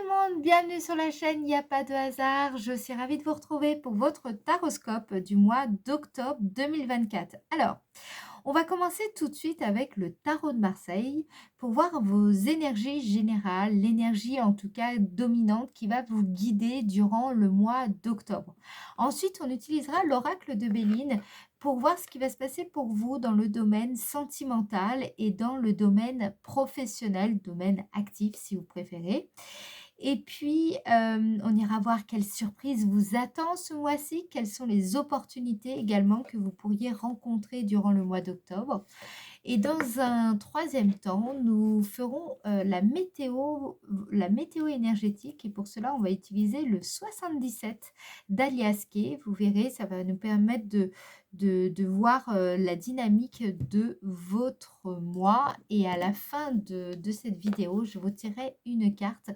le monde, bienvenue sur la chaîne Il n'y a pas de hasard. Je suis ravie de vous retrouver pour votre taroscope du mois d'octobre 2024. Alors, on va commencer tout de suite avec le tarot de Marseille pour voir vos énergies générales, l'énergie en tout cas dominante qui va vous guider durant le mois d'octobre. Ensuite, on utilisera l'oracle de Béline pour voir ce qui va se passer pour vous dans le domaine sentimental et dans le domaine professionnel, domaine actif si vous préférez. Et puis, on ira voir quelle surprise vous attend ce mois-ci, quelles sont les opportunités également que vous pourriez rencontrer durant le mois d'octobre. Et dans un troisième temps, nous ferons la météo énergétique et pour cela, on va utiliser le 77 d'Alias Kay. Vous verrez, ça va nous permettre de voir la dynamique de votre mois et à la fin de cette vidéo, je vous tirerai une carte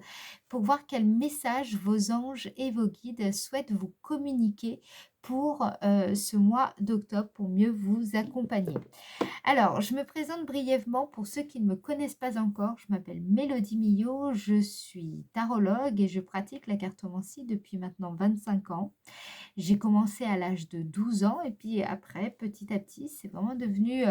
pour voir quel message vos anges et vos guides souhaitent vous communiquer pour ce mois d'octobre pour mieux vous accompagner. Alors, je me présente brièvement pour ceux qui ne me connaissent pas encore. Je m'appelle Mélodie Millot, je suis tarologue et je pratique la cartomancie depuis maintenant 25 ans. J'ai commencé à l'âge de 12 ans et puis après, petit à petit, c'est vraiment devenu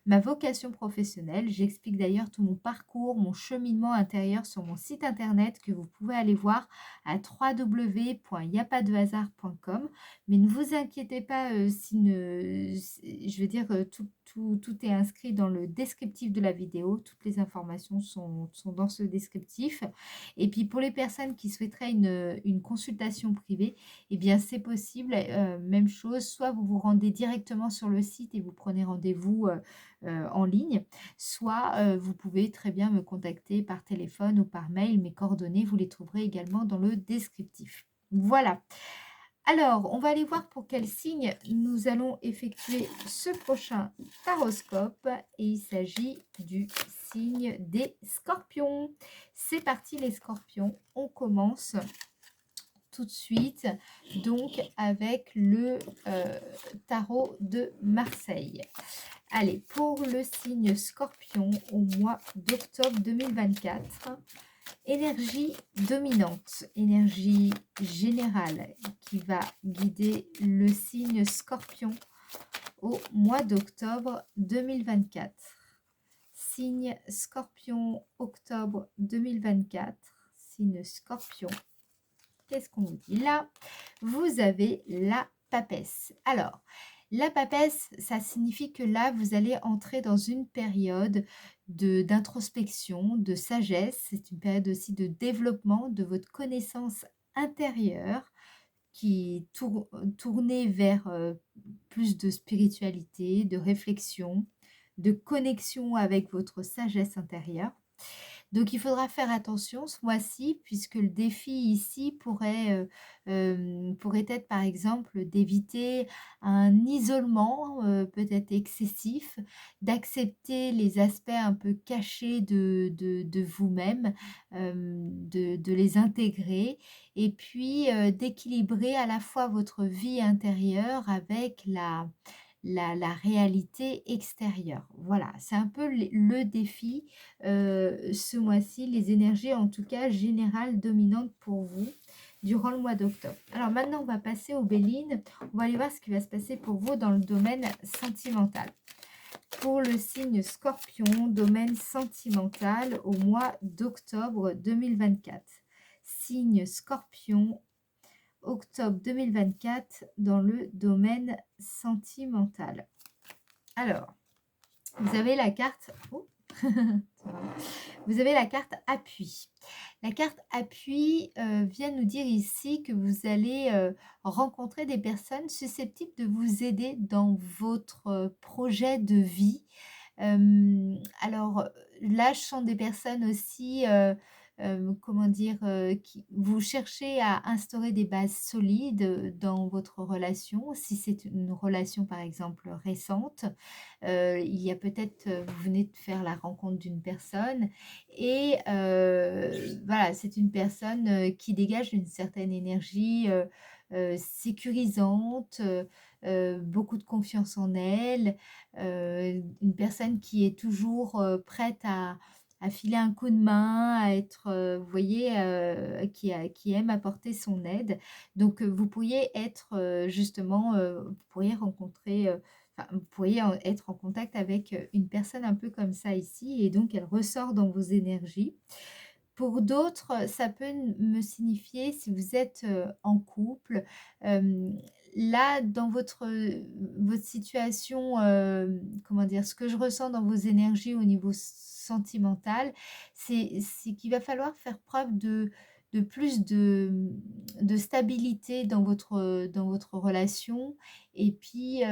ma vocation professionnelle. J'explique d'ailleurs tout mon parcours, mon cheminement intérieur sur mon site internet que vous pouvez aller voir à www.yapadehasard.com. Mais ne vous inquiétez pas je veux dire, tout est inscrit dans le descriptif de la vidéo. Toutes les informations sont dans ce descriptif. Et puis pour les personnes qui souhaiteraient une consultation privée, eh bien, c'est possible, même chose, soit vous vous rendez directement sur le site et vous prenez rendez-vous en ligne, soit vous pouvez très bien me contacter par téléphone ou par mail. Mes coordonnées, vous les trouverez également dans le descriptif. Voilà. Alors, on va aller voir pour quel signe nous allons effectuer ce prochain taroscope. Et il s'agit du signe des scorpions. C'est parti les scorpions, on commence tout de suite donc avec le tarot de Marseille. Allez, pour le signe scorpion au mois d'octobre 2024, énergie dominante, énergie générale qui va guider le signe scorpion au mois d'octobre 2024. Signe scorpion, octobre 2024, signe scorpion. Qu'est-ce qu'on vous dit là? Vous avez la papesse. Alors, la papesse, ça signifie que là, vous allez entrer dans une période d'introspection, de sagesse. C'est une période aussi de développement de votre connaissance intérieure qui est tournée vers plus de spiritualité, de réflexion, de connexion avec votre sagesse intérieure. Donc, il faudra faire attention ce mois-ci puisque le défi ici pourrait être par exemple d'éviter un isolement peut-être excessif, d'accepter les aspects un peu cachés de vous-même, de les intégrer et puis d'équilibrer à la fois votre vie intérieure avec la réalité extérieure. Voilà, c'est un peu le défi ce mois-ci, les énergies en tout cas générales dominantes pour vous durant le mois d'octobre. Alors maintenant, on va passer aux Bélines. On va aller voir ce qui va se passer pour vous dans le domaine sentimental. Pour le signe Scorpion, domaine sentimental au mois d'octobre 2024. Signe Scorpion, octobre 2024 dans le domaine sentimental. Alors, vous avez la carte... Oh. Vous avez la carte appui. La carte appui vient nous dire ici que vous allez rencontrer des personnes susceptibles de vous aider dans votre projet de vie. Alors là, ce sont des personnes aussi, comment dire, qui vous cherchez à instaurer des bases solides dans votre relation. Si c'est une relation, par exemple, récente, il y a peut-être, vous venez de faire la rencontre d'une personne et voilà, c'est une personne qui dégage une certaine énergie sécurisante, beaucoup de confiance en elle, une personne qui est toujours prête à filer un coup de main, à être, vous voyez, qui aime apporter son aide. Donc, vous pourriez être, justement, vous pourriez rencontrer, enfin, vous pourriez être en contact avec une personne un peu comme ça ici et donc elle ressort dans vos énergies. Pour d'autres, ça peut me signifier si vous êtes, en couple, hem, là dans votre situation, comment dire? Ce que je ressens dans vos énergies au niveau sentimental, c'est qu'il va falloir faire preuve de plus de stabilité dans votre relation et puis,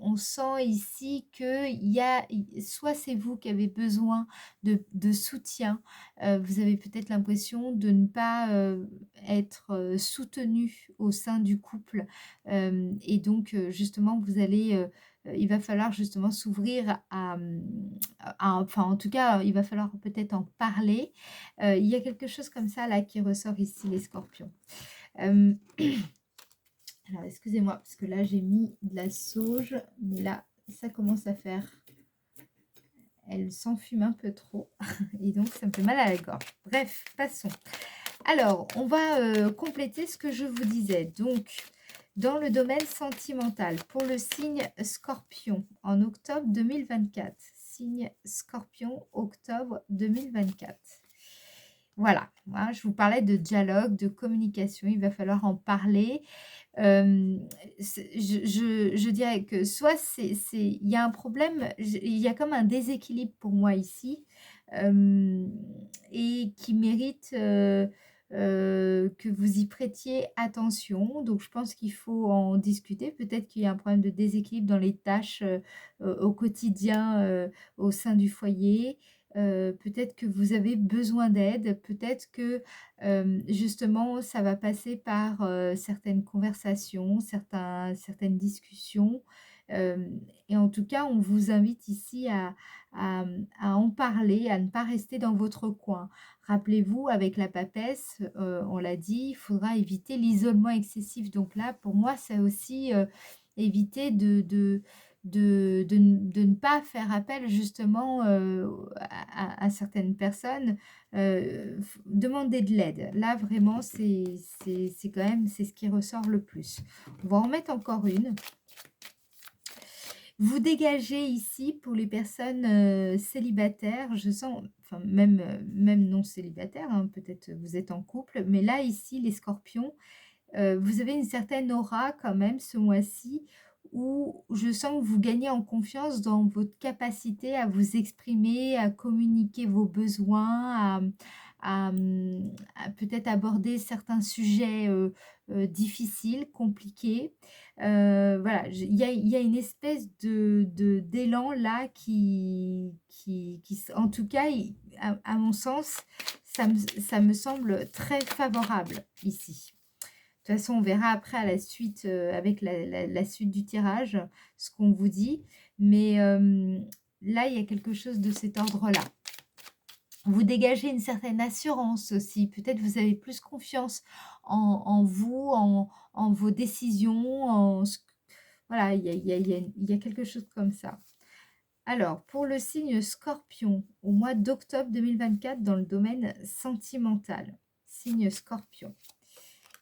on sent ici qu'il y a soit c'est vous qui avez besoin de soutien. Vous avez peut-être l'impression de ne pas, être, soutenu au sein du couple, et donc justement vous allez, il va falloir justement s'ouvrir enfin en tout cas, il va falloir peut-être en parler. Il y a quelque chose comme ça là qui ressort ici les scorpions. Hem, alors excusez-moi parce que là j'ai mis de la sauge, mais là ça commence à faire elle s'enfume un peu trop et donc ça me fait mal à la gorge. Bref, passons. Alors, on va compléter ce que je vous disais. Donc, dans le domaine sentimental, pour le signe Scorpion, en octobre 2024. Signe Scorpion, octobre 2024. Voilà, hein, je vous parlais de dialogue, de communication, il va falloir en parler. Je dirais que soit il y a un problème, il y a comme un déséquilibre pour moi ici, hem et qui mérite, que vous y prêtiez attention. Donc je pense qu'il faut en discuter. Peut-être qu'il y a un problème de déséquilibre dans les tâches, au quotidien, au sein du foyer. Peut-être que vous avez besoin d'aide. Peut-être que justement, ça va passer par, certaines conversations, certaines discussions, et en tout cas, on vous invite ici à en parler, à ne pas rester dans votre coin. Rappelez-vous, avec la papesse, on l'a dit, il faudra éviter l'isolement excessif. Donc là, pour moi, c'est aussi, éviter de ne pas faire appel justement, à certaines personnes, demander de l'aide. Là, vraiment, c'est quand même c'est ce qui ressort le plus. On va en mettre encore une. Vous dégagez ici pour les personnes, célibataires, je sens enfin même, même non célibataires, hein, peut-être vous êtes en couple, mais là ici les scorpions, vous avez une certaine aura quand même ce mois-ci où je sens que vous gagnez en confiance dans votre capacité à vous exprimer, à communiquer vos besoins, à peut-être aborder certains sujets, difficiles, compliqués. Voilà, il y a une espèce d'élan là en tout cas, à mon sens, ça me semble très favorable ici. De toute façon, on verra après à la suite, avec la suite du tirage, ce qu'on vous dit. Mais là, il y a quelque chose de cet ordre-là. Vous dégagez une certaine assurance aussi. Peut-être vous avez plus confiance en vous, en vos décisions, voilà, il y a quelque chose comme ça. Alors, pour le signe Scorpion, au mois d'octobre 2024, dans le domaine sentimental, signe Scorpion.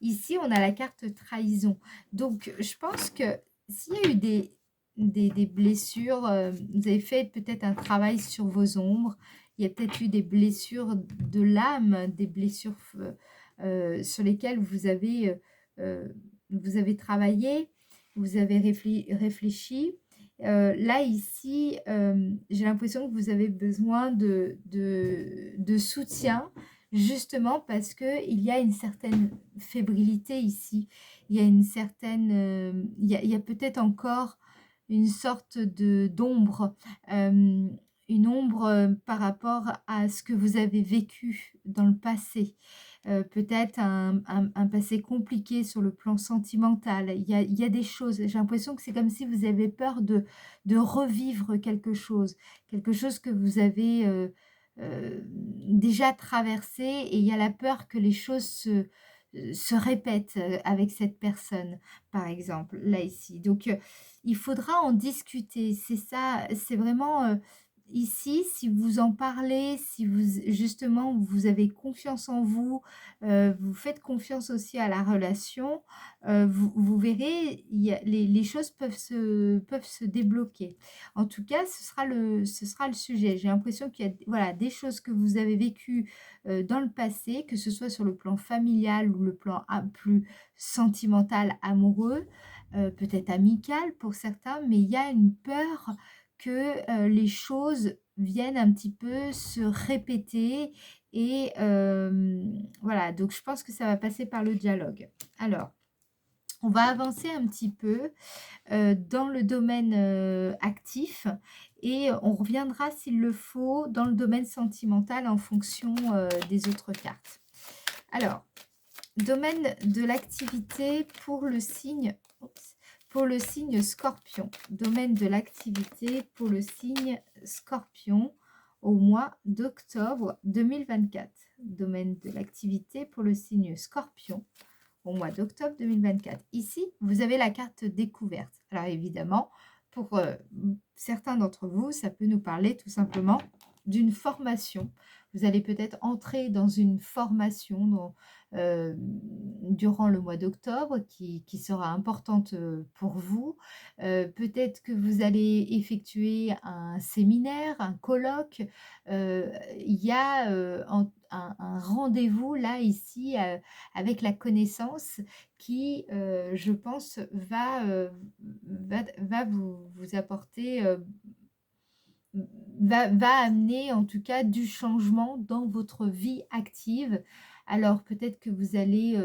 Ici, on a la carte trahison. Donc, je pense que s'il y a eu des blessures, vous avez fait peut-être un travail sur vos ombres, il y a peut-être eu des blessures de l'âme, des blessures sur lesquelles vous avez travaillé, vous avez réfléchi. Là, ici, j'ai l'impression que vous avez besoin de soutien, justement parce qu'il y a une certaine fébrilité ici. Il y a une certaine, il y a peut-être encore une sorte d'ombre, une ombre par rapport à ce que vous avez vécu dans le passé. Peut-être un passé compliqué sur le plan sentimental. Il y a des choses, j'ai l'impression que c'est comme si vous avez peur de revivre quelque chose que vous avez déjà traversé et il y a la peur que les choses se répètent avec cette personne, par exemple, là ici. Donc, il faudra en discuter. C'est ça, c'est vraiment ici, si vous en parlez, si vous justement, vous avez confiance en vous, vous faites confiance aussi à la relation, vous verrez, il y a les choses peuvent se débloquer. En tout cas, ce sera le sujet. J'ai l'impression qu'il y a voilà, des choses que vous avez vécues, dans le passé, que ce soit sur le plan familial ou le plan plus sentimental, amoureux, peut-être amical pour certains, mais il y a une peur que, les choses viennent un petit peu se répéter et voilà, donc je pense que ça va passer par le dialogue. Alors, on va avancer un petit peu, dans le domaine, actif et on reviendra s'il le faut dans le domaine sentimental en fonction, des autres cartes. Alors, domaine de l'activité pour le signe oups, pour le signe Scorpion. Domaine de l'activité pour le signe Scorpion au mois d'octobre 2024. Domaine de l'activité pour le signe Scorpion au mois d'octobre 2024. Ici, vous avez la carte découverte. Alors évidemment, pour certains d'entre vous, ça peut nous parler tout simplement d'une formation. Vous allez peut-être entrer dans une formation durant le mois d'octobre qui sera importante pour vous. Peut-être que vous allez effectuer un séminaire, un colloque. Il y a un rendez-vous là, ici, avec la connaissance qui, je pense, va vous apporter, va amener en tout cas du changement dans votre vie active. Alors peut-être que vous allez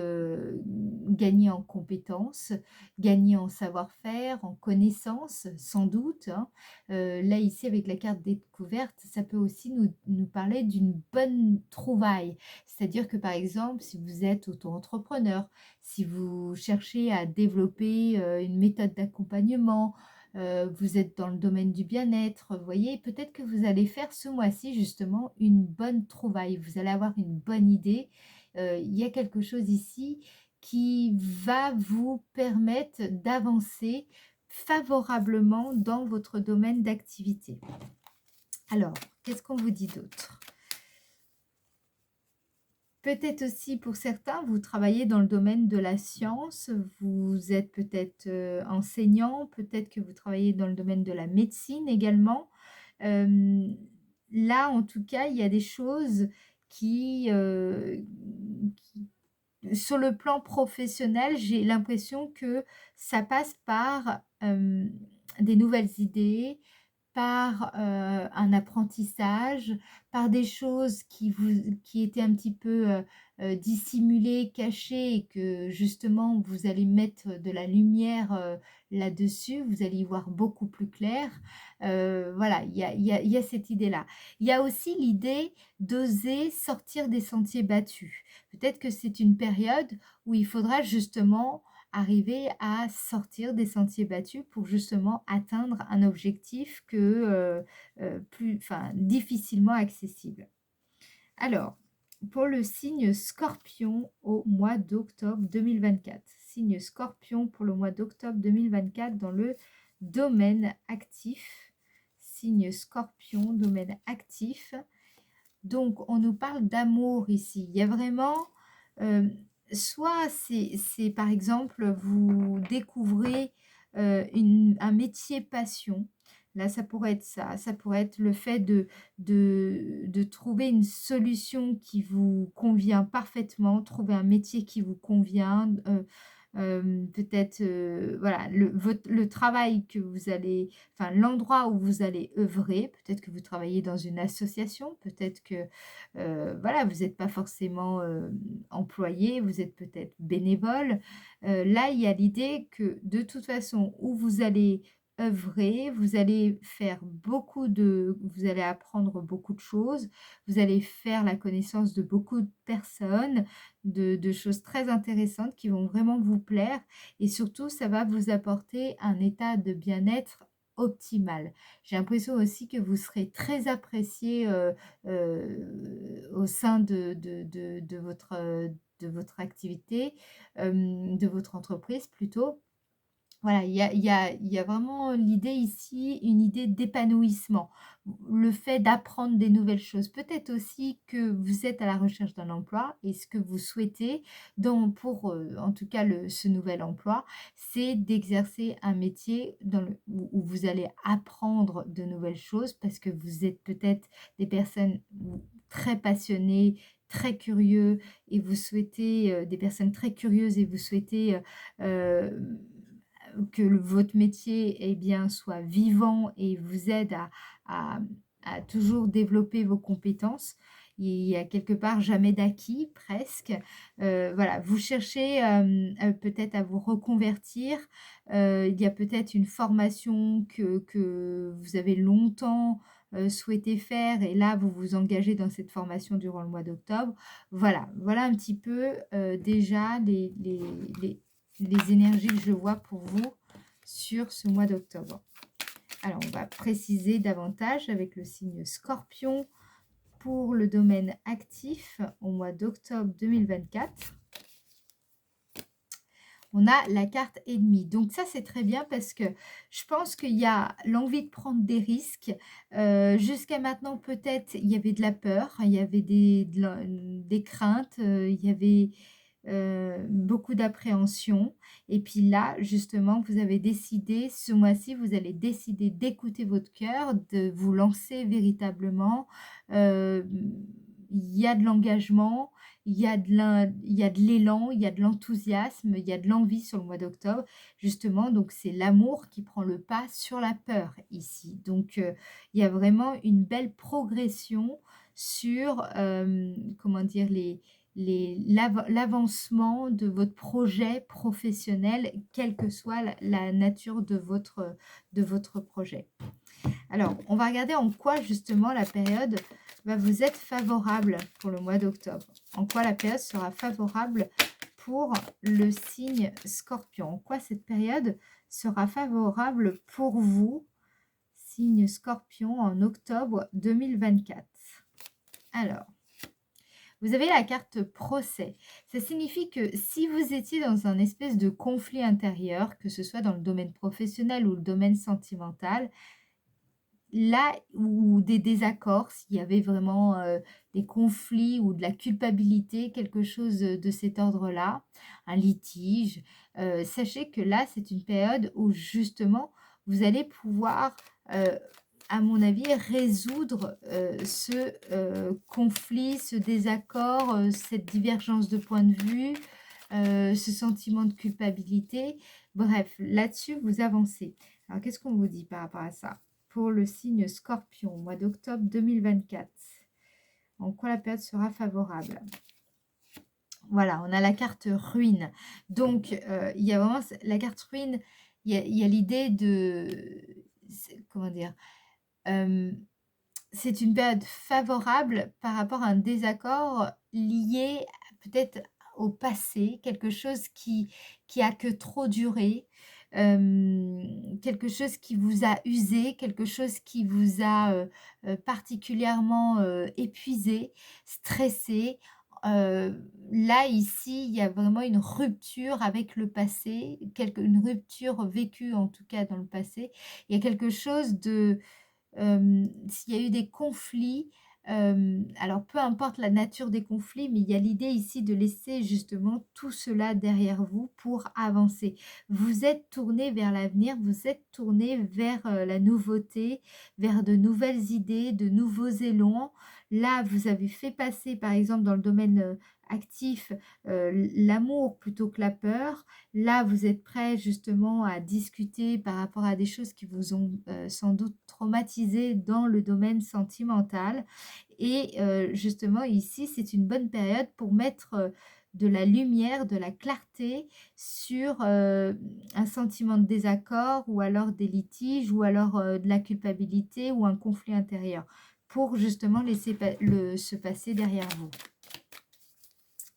gagner en compétences, gagner en savoir-faire, en connaissances, sans doute, hein. Là ici avec la carte découverte, ça peut aussi nous parler d'une bonne trouvaille. C'est-à-dire que par exemple, si vous êtes auto-entrepreneur, si vous cherchez à développer une méthode d'accompagnement, vous êtes dans le domaine du bien-être, vous voyez, peut-être que vous allez faire ce mois-ci justement une bonne trouvaille, vous allez avoir une bonne idée. Il y a quelque chose ici qui va vous permettre d'avancer favorablement dans votre domaine d'activité. Alors, qu'est-ce qu'on vous dit d'autre? Peut-être aussi pour certains, vous travaillez dans le domaine de la science, vous êtes peut-être enseignant, peut-être que vous travaillez dans le domaine de la médecine également. Hem, Là, en tout cas, il y a des choses qui sur le plan professionnel, j'ai l'impression que ça passe par, des nouvelles idées, par, un apprentissage, par des choses qui étaient un petit peu, dissimulées, cachées et que justement vous allez mettre de la lumière, là-dessus, vous allez y voir beaucoup plus clair. Voilà, il y a cette idée-là. Il y a aussi l'idée d'oser sortir des sentiers battus. Peut-être que c'est une période où il faudra justement arriver à sortir des sentiers battus pour justement atteindre un objectif difficilement accessible. Alors, pour le signe Scorpion au mois d'octobre 2024. Signe Scorpion pour le mois d'octobre 2024 dans le domaine actif. Signe Scorpion, domaine actif. Donc, on nous parle d'amour ici. Il y a vraiment, euh, soit c'est par exemple, vous découvrez un métier passion. Là, ça pourrait être ça. Ça pourrait être le fait de trouver une solution qui vous convient parfaitement, trouver un métier qui vous convient, peut-être, voilà, le travail que vous allez enfin l'endroit où vous allez œuvrer. Peut-être que vous travaillez dans une association, peut-être que, voilà, vous n'êtes pas forcément, employé, vous êtes peut-être bénévole. Là, il y a l'idée que de toute façon, où vous allez œuvrer, vous allez apprendre beaucoup de choses, vous allez faire la connaissance de beaucoup de personnes, de choses très intéressantes qui vont vraiment vous plaire et surtout, ça va vous apporter un état de bien-être optimal. J'ai l'impression aussi que vous serez très apprécié, au sein de votre activité, de votre entreprise plutôt. Voilà, il y a vraiment l'idée ici, une idée d'épanouissement. Le fait d'apprendre des nouvelles choses. Peut-être aussi que vous êtes à la recherche d'un emploi et ce que vous souhaitez pour, en tout cas ce nouvel emploi, c'est d'exercer un métier où vous allez apprendre de nouvelles choses parce que vous êtes peut-être des personnes très passionnées, très curieux et vous souhaitez, des personnes très curieuses et vous souhaitez, que votre métier, eh bien, soit vivant et vous aide à à toujours développer vos compétences. Il y a quelque part jamais d'acquis, presque. Voilà, vous cherchez, peut-être à vous reconvertir. Il y a peut-être une formation que vous avez longtemps, souhaité faire et là, vous vous engagez dans cette formation durant le mois d'octobre. Voilà, voilà un petit peu, déjà les les énergies que je vois pour vous sur ce mois d'octobre. Alors, on va préciser davantage avec le signe Scorpion pour le domaine actif au mois d'octobre 2024. On a la carte ennemie. Donc ça, c'est très bien parce que je pense qu'il y a l'envie de prendre des risques. Jusqu'à maintenant, peut-être, il y avait de la peur, il y avait des craintes, il y avait beaucoup d'appréhension. Et puis là, justement, vous avez décidé, ce mois-ci, vous allez décider d'écouter votre cœur, de vous lancer véritablement. Euh, il y a de l'engagement, il y a de l'élan, il y a de l'enthousiasme, il y a de l'envie sur le mois d'octobre, justement. Donc, c'est l'amour qui prend le pas sur la peur ici. Donc, il y a vraiment une belle progression sur, comment dire, l'avancement de votre projet professionnel, quelle que soit la nature de votre projet. Alors, on va regarder en quoi justement la période va vous être favorable pour le mois d'octobre. En quoi la période sera favorable pour le signe Scorpion. En quoi cette période sera favorable pour vous, signe Scorpion, en octobre 2024. Alors, vous avez la carte procès. Ça signifie que si vous étiez dans un espèce de conflit intérieur, que ce soit dans le domaine professionnel ou le domaine sentimental, là, ou des désaccords, s'il y avait vraiment des conflits ou de la culpabilité, quelque chose de cet ordre-là, un litige, sachez que là, c'est une période où justement, vous allez pouvoir, à mon avis, résoudre ce conflit, ce désaccord, cette divergence de point de vue, ce sentiment de culpabilité. Bref, là-dessus, vous avancez. Alors, qu'est-ce qu'on vous dit par rapport à ça? Pour le signe Scorpion, mois d'octobre 2024. En quoi la période sera favorable? Voilà, on a la carte ruine. Donc, il y a vraiment la carte ruine, il y a l'idée de... Comment dire? C'est une période favorable par rapport à un désaccord lié peut-être au passé, quelque chose qui a que trop duré, quelque chose qui vous a usé, quelque chose qui vous a particulièrement épuisé, stressé. Là, ici, il y a vraiment une rupture avec le passé, une rupture vécue en tout cas dans le passé. Il y a quelque chose de s'il y a eu des conflits, alors peu importe la nature des conflits, mais il y a l'idée ici de laisser justement tout cela derrière vous pour avancer. Vous êtes tourné vers l'avenir, vous êtes tourné vers la nouveauté, vers de nouvelles idées, de nouveaux élans. Là, vous avez fait passer, par exemple, dans le domaine actif, l'amour plutôt que la peur. Là, vous êtes prêt justement à discuter par rapport à des choses qui vous ont sans doute traumatisé dans le domaine sentimental. Et justement, ici, c'est une bonne période pour mettre de la lumière, de la clarté sur un sentiment de désaccord ou alors des litiges ou alors de la culpabilité ou un conflit intérieur pour justement laisser se passer derrière vous.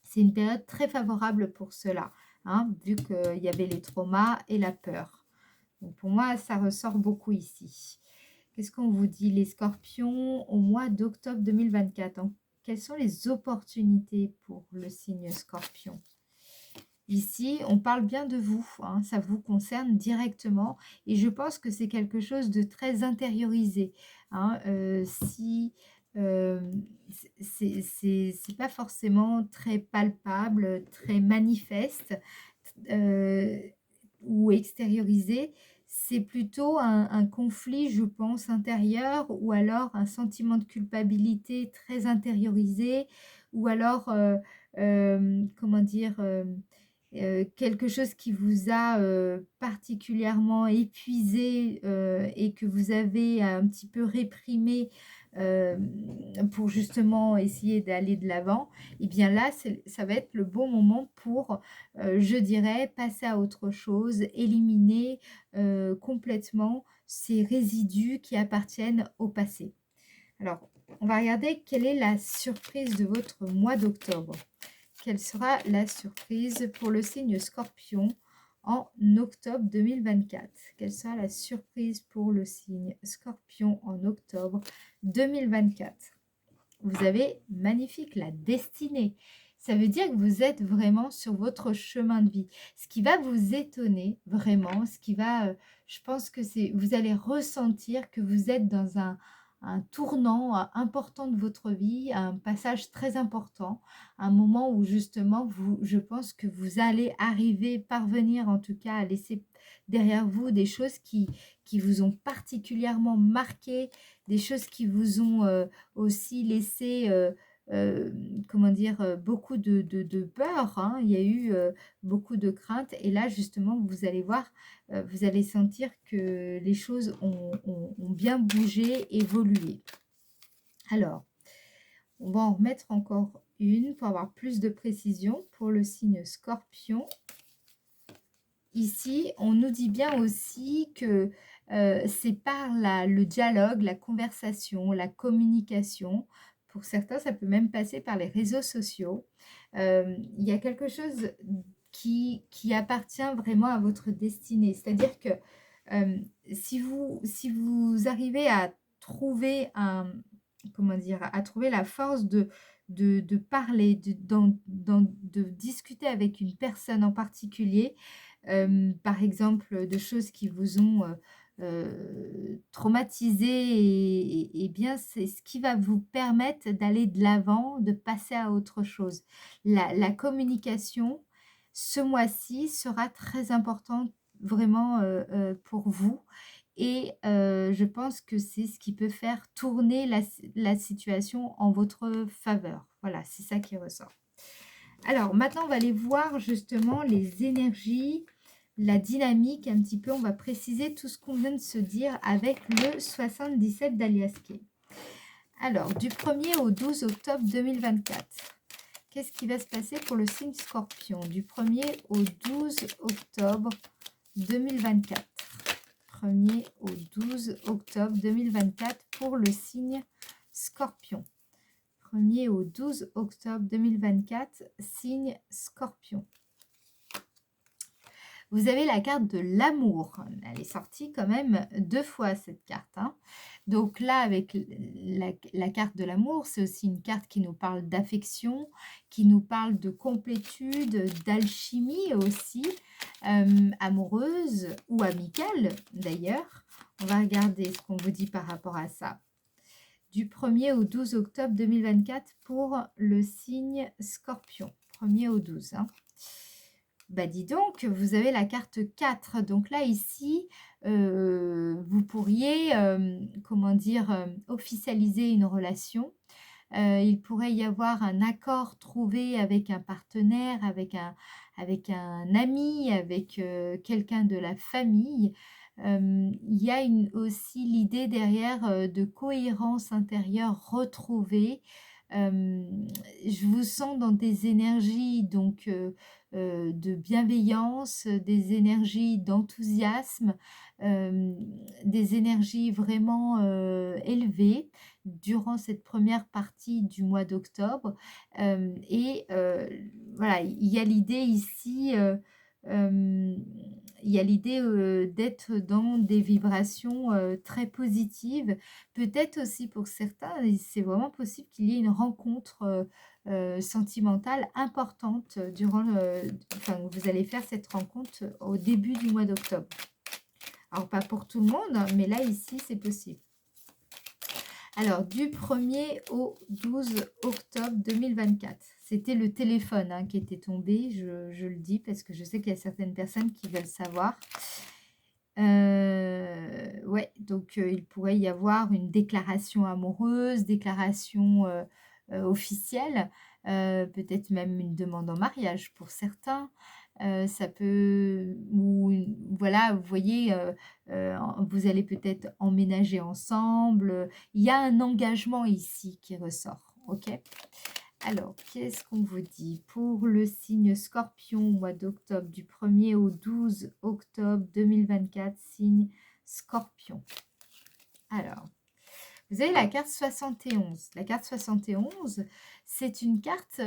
C'est une période très favorable pour cela, hein, vu qu'il y avait les traumas et la peur. Donc pour moi, ça ressort beaucoup ici. Qu'est-ce qu'on vous dit, les scorpions, au mois d'octobre 2024, hein? Quelles sont les opportunités pour le signe scorpion? Ici, on parle bien de vous, hein, ça vous concerne directement et je pense que c'est quelque chose de très intériorisé, hein. Si, c'est pas forcément très palpable, très manifeste, heu, ou extériorisé, c'est plutôt un conflit, je pense, intérieur ou alors un sentiment de culpabilité très intériorisé ou alors, comment dire? Quelque chose qui vous a, particulièrement épuisé, et que vous avez un petit peu réprimé, pour justement essayer d'aller de l'avant, et bien là, ça va être le bon moment pour, je dirais, passer à autre chose, éliminer, complètement ces résidus qui appartiennent au passé. Alors, on va regarder quelle est la surprise de votre mois d'octobre. Quelle sera la surprise pour le signe Scorpion en octobre 2024? Quelle sera la surprise pour le signe Scorpion en octobre 2024? Vous avez magnifique la destinée. Ça veut dire que vous êtes vraiment sur votre chemin de vie. Ce qui va vous étonner vraiment, je pense que c'est, vous allez ressentir que vous êtes dans un tournant important de votre vie, un passage très important, un moment où justement, je pense que vous allez arriver, parvenir en tout cas à laisser derrière vous des choses qui vous ont particulièrement marqué, des choses qui vous ont aussi laissé, comment dire, beaucoup de peur, hein. Il y a eu, beaucoup de craintes et là justement vous allez voir, vous allez sentir que les choses ont bien bougé, évolué. Alors, on va en remettre encore une pour avoir plus de précision pour le signe Scorpion. Ici, on nous dit bien aussi que c'est par le dialogue, la conversation, la communication. Pour certains, ça peut même passer par les réseaux sociaux. Il y a quelque chose qui appartient vraiment à votre destinée. C'est-à-dire que euh, si vous arrivez à trouver comment dire, à trouver la force de parler, de discuter avec une personne en particulier, par exemple, de choses qui vous ont, traumatisé et bien, c'est ce qui va vous permettre d'aller de l'avant, de passer à autre chose. La communication, ce mois-ci, sera très importante vraiment, pour vous et je pense que c'est ce qui peut faire tourner la situation en votre faveur. Voilà, c'est ça qui ressort. Alors maintenant, on va aller voir justement les énergies, la dynamique un petit peu. On va préciser tout ce qu'on vient de se dire avec le 77 d'Aliaské. Alors, du 1er au 12 octobre 2024, qu'est-ce qui va se passer pour le signe Scorpion du 1er au 12 octobre 2024? 1er au 12 octobre 2024 pour le signe Scorpion. 1er au 12 octobre 2024, signe Scorpion. Vous avez la carte de l'amour. Elle est sortie quand même 2 fois cette carte, hein. Donc là, avec la carte de l'amour, c'est aussi une carte qui nous parle d'affection, qui nous parle de complétude, d'alchimie aussi, amoureuse ou amicale d'ailleurs. On va regarder ce qu'on vous dit par rapport à ça. Du 1er au 12 octobre 2024 pour le signe Scorpion. 1er au 12, hein. Bah dis donc, vous avez la carte 4. Donc là, ici, vous pourriez, comment dire, officialiser une relation. Il pourrait y avoir un accord trouvé avec un partenaire, avec un ami, avec quelqu'un de la famille. Il y a aussi l'idée derrière de cohérence intérieure retrouvée. Je vous sens dans des énergies donc de bienveillance, des énergies d'enthousiasme, des énergies vraiment élevées durant cette première partie du mois d'octobre. Voilà, il y a l'idée ici, il y a l'idée d'être dans des vibrations très positives. Peut-être aussi pour certains, et c'est vraiment possible qu'il y ait une rencontre sentimentale importante durant enfin, vous allez faire cette rencontre au début du mois d'octobre. Alors, pas pour tout le monde, hein, mais là, ici, c'est possible. Alors, du 1er au 12 octobre 2024. C'était le téléphone hein, qui était tombé, je le dis, parce que je sais qu'il y a certaines personnes qui veulent savoir. Ouais, donc il pourrait y avoir une déclaration amoureuse, déclaration officielle, peut-être même une demande en mariage pour certains. Ça peut, ou voilà, vous voyez, vous allez peut-être emménager ensemble. Il y a un engagement ici qui ressort, ok? Alors, qu'est-ce qu'on vous dit pour le signe Scorpion au mois d'octobre, du 1er au 12 octobre 2024, signe Scorpion. Alors, vous avez la carte 71. La carte 71, c'est une carte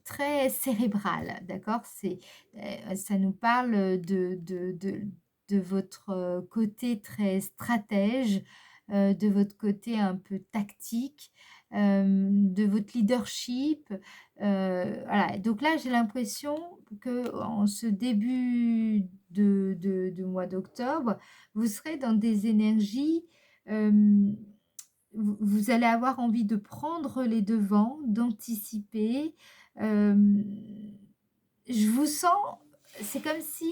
très cérébrale, d'accord? Ça nous parle de votre côté très stratège, de votre côté un peu tactique, de votre leadership. Voilà. Donc là, j'ai l'impression que en ce début de mois d'octobre, vous serez dans des énergies vous allez avoir envie de prendre les devants, d'anticiper. Je vous sens, c'est comme si,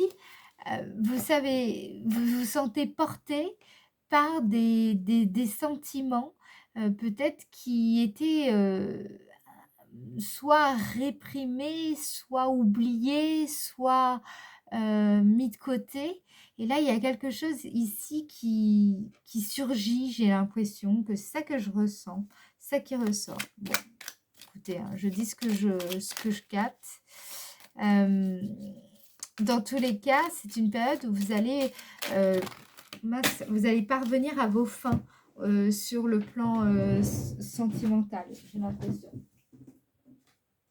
vous savez, vous vous sentez porté par des sentiments, peut-être qui étaient soit réprimés, soit oubliés, soit mis de côté. Et là, il y a quelque chose ici qui surgit, j'ai l'impression que c'est ça que je ressens, ça qui ressort. Bon, écoutez, hein, je dis ce que je capte. Dans tous les cas, c'est une période où vous allez parvenir à vos fins sur le plan sentimental, j'ai l'impression.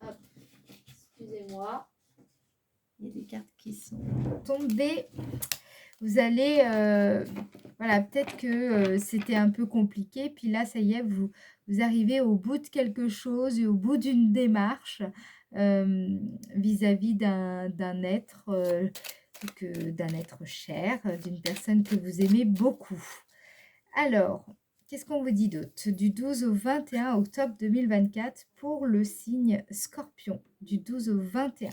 Hop, excusez-moi. Il y a des cartes qui sont tombées. Vous allez, voilà, peut-être que c'était un peu compliqué, puis là, ça y est, vous arrivez au bout de quelque chose et au bout d'une démarche vis-à-vis d'un être, d'un être cher, d'une personne que vous aimez beaucoup. Alors, qu'est-ce qu'on vous dit d'autre? Du 12 au 21 octobre 2024 pour le signe Scorpion, du 12 au 21.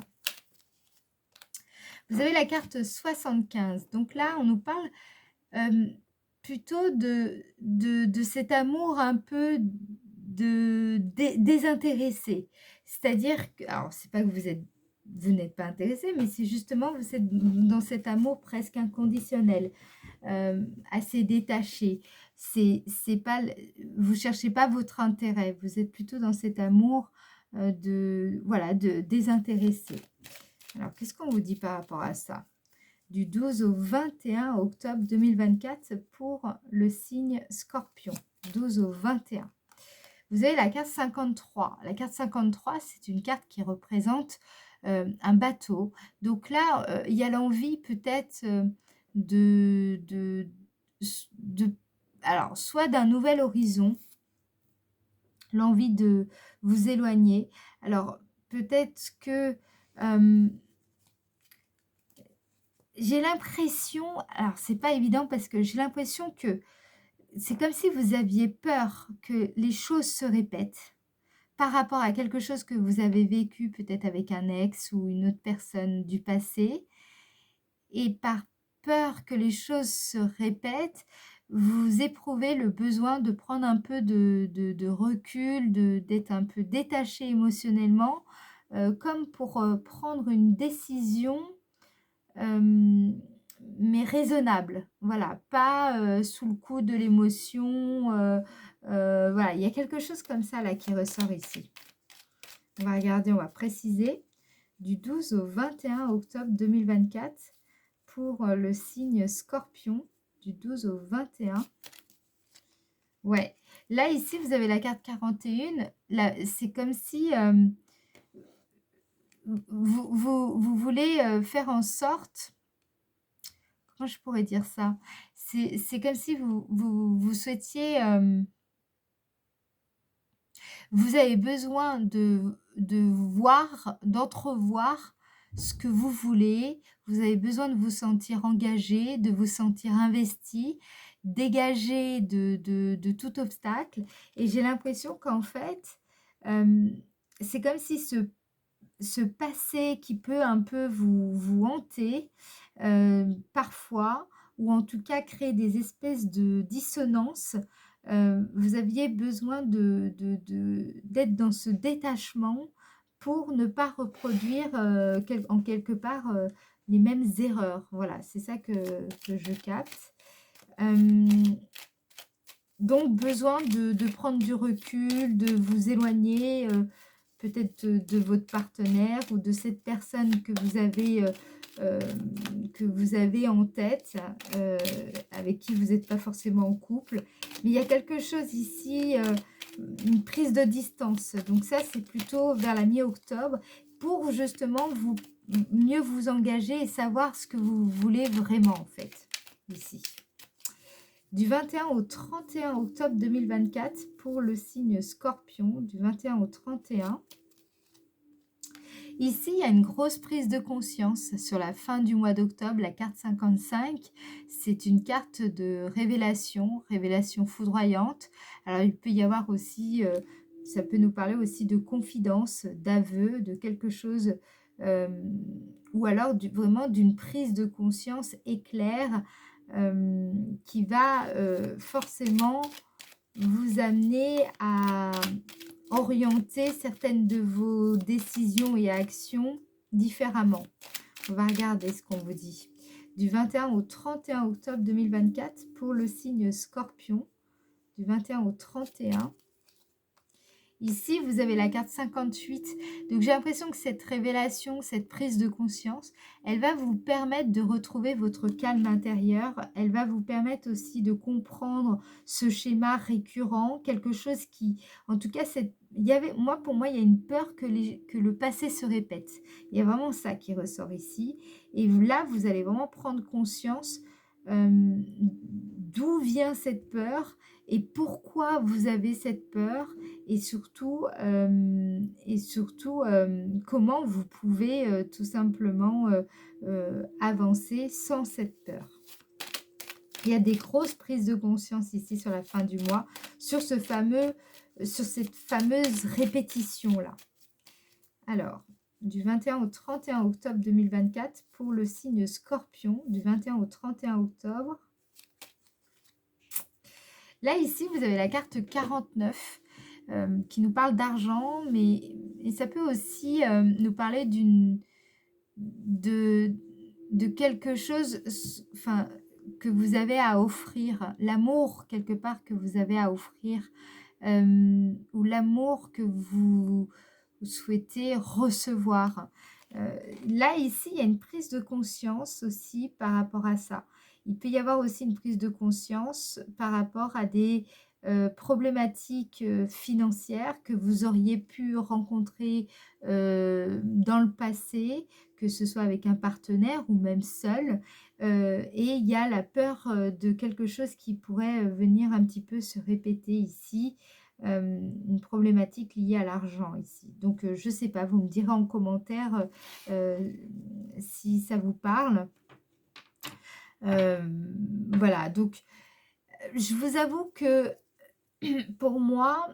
Vous avez la carte 75. Donc là, on nous parle plutôt de cet amour un peu désintéressé. C'est-à-dire que, alors, c'est pas que vous n'êtes pas intéressé, mais c'est justement vous êtes dans cet amour presque inconditionnel, assez détaché. C'est pas, vous cherchez pas votre intérêt. Vous êtes plutôt dans cet amour voilà, de désintéressé. Alors, qu'est-ce qu'on vous dit par rapport à ça? Du 12 au 21 octobre 2024 pour le signe Scorpion. 12 au 21. Vous avez la carte 53. La carte 53, c'est une carte qui représente un bateau. Donc là, il y a l'envie peut-être alors, soit d'un nouvel horizon, l'envie de vous éloigner. Alors, peut-être que j'ai l'impression, alors c'est pas évident parce que j'ai l'impression que c'est comme si vous aviez peur que les choses se répètent par rapport à quelque chose que vous avez vécu peut-être avec un ex ou une autre personne du passé. Et par peur que les choses se répètent, vous éprouvez le besoin de prendre un peu de recul, d'être un peu détaché émotionnellement, comme pour prendre une décision mais raisonnable, voilà, pas sous le coup de l'émotion, voilà, il y a quelque chose comme ça là qui ressort ici. On va regarder, on va préciser, du 12 au 21 octobre 2024 pour le signe Scorpion, du 12 au 21. Ouais, là ici vous avez la carte 41, là c'est comme si vous voulez faire en sorte, comment je pourrais dire ça? C'est comme si vous souhaitiez Vous avez besoin de voir, d'entrevoir ce que vous voulez. Vous avez besoin de vous sentir engagé, de vous sentir investi, dégagé de tout obstacle. Et j'ai l'impression qu'en fait, c'est comme si ce passé qui peut un peu vous hanter parfois, ou en tout cas créer des espèces de dissonances, vous aviez besoin d'être dans ce détachement pour ne pas reproduire en quelque part les mêmes erreurs. Voilà, c'est ça que je capte. Euh, donc, besoin de prendre du recul, de vous éloigner peut-être de votre partenaire ou de cette personne euh, que vous avez en tête, avec qui vous n'êtes pas forcément en couple. Mais il y a quelque chose ici, une prise de distance. Donc ça, c'est plutôt vers la mi-octobre pour justement mieux vous engager et savoir ce que vous voulez vraiment en fait, ici. Du 21 au 31 octobre 2024 pour le signe Scorpion, du 21 au 31. Ici, il y a une grosse prise de conscience sur la fin du mois d'octobre, la carte 55. C'est une carte de révélation, révélation foudroyante. Alors, il peut y avoir aussi, ça peut nous parler aussi de confidence, d'aveu, de quelque chose, euh, ou alors vraiment d'une prise de conscience éclair qui va forcément vous amener à orienter certaines de vos décisions et actions différemment. On va regarder ce qu'on vous dit. Du 21 au 31 octobre 2024 pour le signe Scorpion. Du 21 au 31. Ici, vous avez la carte 58. Donc, j'ai l'impression que cette révélation, cette prise de conscience, elle va vous permettre de retrouver votre calme intérieur. Elle va vous permettre aussi de comprendre ce schéma récurrent, quelque chose qui, en tout cas, pour moi, il y a une peur que le passé se répète. Il y a vraiment ça qui ressort ici. Et là, vous allez vraiment prendre conscience d'où vient cette peur et pourquoi vous avez cette peur et surtout, comment vous pouvez tout simplement avancer sans cette peur. Il y a des grosses prises de conscience ici sur la fin du mois, sur cette fameuse répétition-là. Alors, du 21 au 31 octobre 2024 pour le signe Scorpion, du 21 au 31 octobre. Là, ici, vous avez la carte 49 qui nous parle d'argent, mais ça peut aussi nous parler de quelque chose que vous avez à offrir, l'amour quelque part que vous avez à offrir, ou l'amour que vous souhaitez recevoir. Là, ici, il y a une prise de conscience aussi par rapport à ça. Il peut y avoir aussi une prise de conscience par rapport à des problématiques financières que vous auriez pu rencontrer dans le passé, que ce soit avec un partenaire ou même seul. Et il y a la peur de quelque chose qui pourrait venir un petit peu se répéter ici. Une problématique liée à l'argent ici. Donc, je ne sais pas, vous me direz en commentaire si ça vous parle. Voilà, donc je vous avoue que pour moi,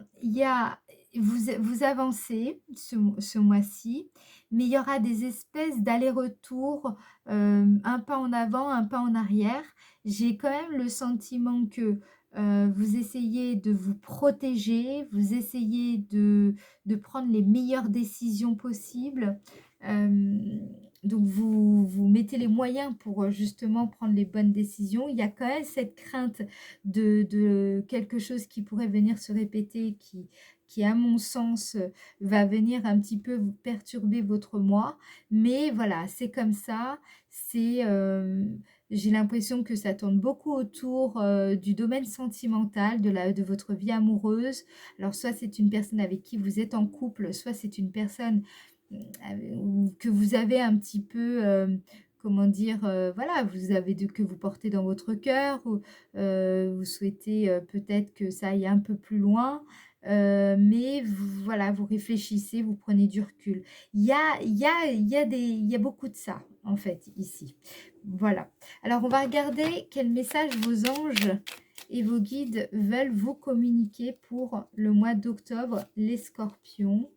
vous avancez ce mois-ci, mais il y aura des espèces d'aller-retour, un pas en avant, un pas en arrière. J'ai quand même le sentiment que vous essayez de vous protéger, vous essayez de prendre les meilleures décisions possibles. Donc, vous mettez les moyens pour justement prendre les bonnes décisions. Il y a quand même cette crainte de quelque chose qui pourrait venir se répéter, qui à mon sens, va venir un petit peu vous perturber votre mois. Mais voilà, c'est comme ça. J'ai l'impression que ça tourne beaucoup autour du domaine sentimental, de votre vie amoureuse. Alors, soit c'est une personne avec qui vous êtes en couple, soit c'est une personne ou que vous avez un petit peu, comment dire, voilà, que vous portez dans votre cœur, ou vous souhaitez peut-être que ça aille un peu plus loin. mais voilà, vous réfléchissez, vous prenez du recul. Il y a beaucoup de ça, en fait, ici. Voilà. Alors, on va regarder quel message vos anges et vos guides veulent vous communiquer pour le mois d'octobre, les scorpions.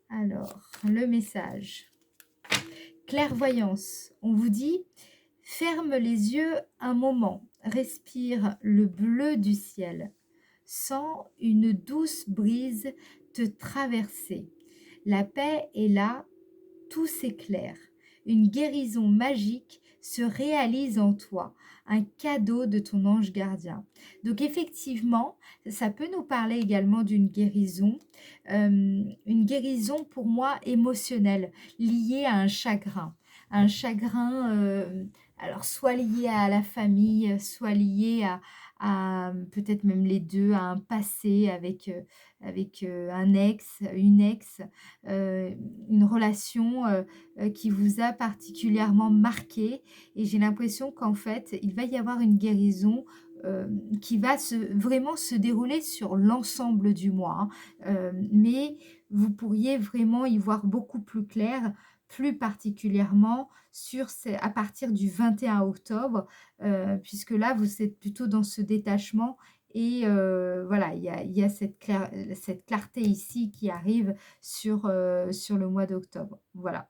Alors, le message. Clairvoyance. On vous dit, ferme les yeux un moment, respire le bleu du ciel. Sens une douce brise te traverser. La paix est là, tout s'éclaire. Une guérison magique se réalise en toi, un cadeau de ton ange gardien. Donc effectivement, ça peut nous parler également une guérison pour moi émotionnelle, liée à un chagrin, alors soit lié à la famille, soit lié à peut-être même les deux, à un passé avec un ex, une ex, euh, une relation qui vous a particulièrement marqué. Et j'ai l'impression qu'en fait, il va y avoir une guérison euh, qui va vraiment se dérouler sur l'ensemble du mois, hein. Mais vous pourriez vraiment y voir beaucoup plus clair, plus particulièrement à partir du 21 octobre, puisque là, vous êtes plutôt dans ce détachement. Et voilà, il y a cette clarté ici qui arrive sur le mois d'octobre. Voilà.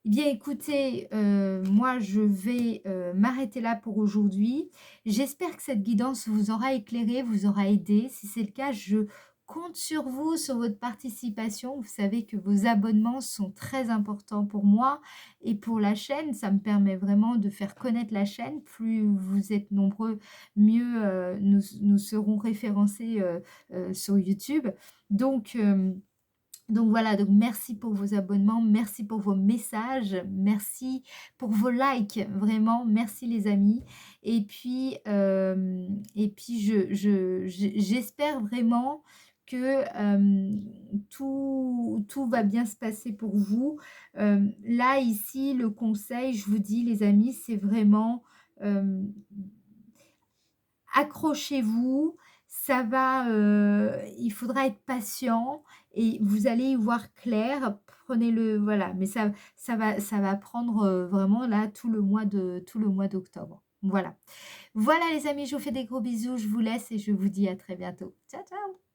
Eh bien, écoutez, moi, je vais m'arrêter là pour aujourd'hui. J'espère que cette guidance vous aura éclairé, vous aura aidé. Si c'est le cas, je compte sur vous, sur votre participation. Vous savez que vos abonnements sont très importants pour moi et pour la chaîne. Ça me permet vraiment de faire connaître la chaîne. Plus vous êtes nombreux, mieux nous serons référencés sur YouTube. Donc, voilà, donc merci pour vos abonnements, merci pour vos messages, merci pour vos likes, vraiment, merci les amis. Et puis j'espère vraiment que tout va bien se passer pour vous. Là, ici, le conseil, je vous dis les amis, c'est vraiment euh, accrochez-vous, il faudra être patient et vous allez y voir clair. Prenez-le, voilà, mais ça va prendre vraiment là tout le mois d'octobre. Voilà. Voilà les amis, je vous fais des gros bisous, je vous laisse et je vous dis à très bientôt. Ciao, ciao!